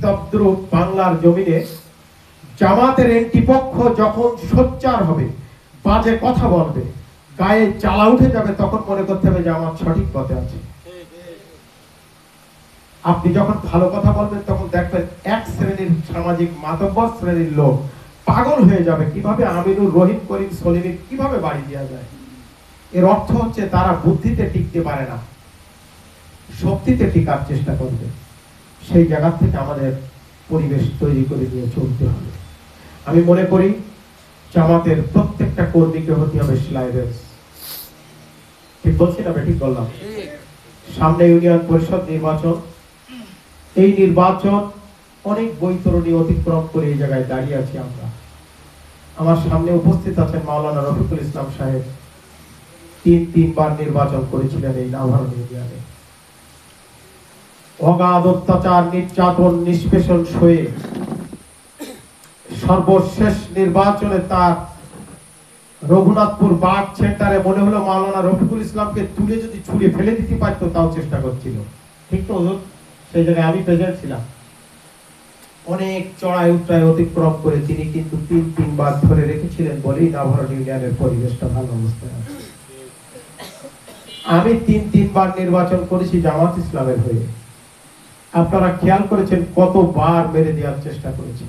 তদ্রূপ বাংলার জমিনে জামাতের এন্টি পক্ষ যখন সোচ্চার হবে, বাজে কথা বলবে, গায়ে জ্বালা উঠে যাবে, তখন মনে করতে হবে জামাত সঠিক পথে আছে। আপনি যখন ভালো কথা বলবেন তখন দেখবেন এক শ্রেণীর সামাজিক মাতব্বর শ্রেণীর লোক পাগল হয়ে যাবে, কিভাবে আমিনুর রহিম করিম সলিমের কিভাবে বাড়ি দেওয়া যায়। এর অর্থ হচ্ছে তারা বুদ্ধিতে টিকতে পারে না, শক্তিতে টিকার চেষ্টা করবে। সেই জায়গা থেকে আমাদের পরিবেশ তৈরি করে নিয়ে চলতে হবে। আমি মনে করি জামাতের প্রত্যেকটা কর্মীকে হতে হবে সেলাই। ঠিক বলছি না? ঠিক বললাম? সামনে ইউনিয়ন পরিষদ নির্বাচন। এই নির্বাচন অনেক বৈতরণী অতিক্রম করে এই জায়গায় দাঁড়িয়ে আছি আমরা। আমার সামনে উপস্থিত আছেন মাওলানা রফিকুল ইসলাম সাহেব, তিনবার নির্বাচন করেছিলেন এই নাভারণ ইউনিয়নে। অগাধ অত্যাচার, নির্যাতন, নিষ্পেষণ সয়ে সর্বশেষ নির্বাচনে তার রঘুনাথপুর বাগ সেন্টারে মনে হলো মাওলানা রফিকুল ইসলামকে তুলে যদি ছুঁড়ে ফেলে দিতে পারতো, তাও চেষ্টা করছিল। ঠিক তো হুজুর? সেই জায়গায় আমি প্রেজেন্ট ছিলাম। অনেক চড়াই উচ্চায় অতিক্রম করে তিনি কিন্তু তিনবার ধরে রেখেছিলেন বলেই নাভারণ ইউনিয়নের পরিবেশটা ভালো অবস্থায় আছে। আমি তিনবার নির্বাচন করেছি জামাত ইসলামের হয়ে। আপনারা খেয়াল করেছেন কতবার মেরে দেওয়ার চেষ্টা করেছি।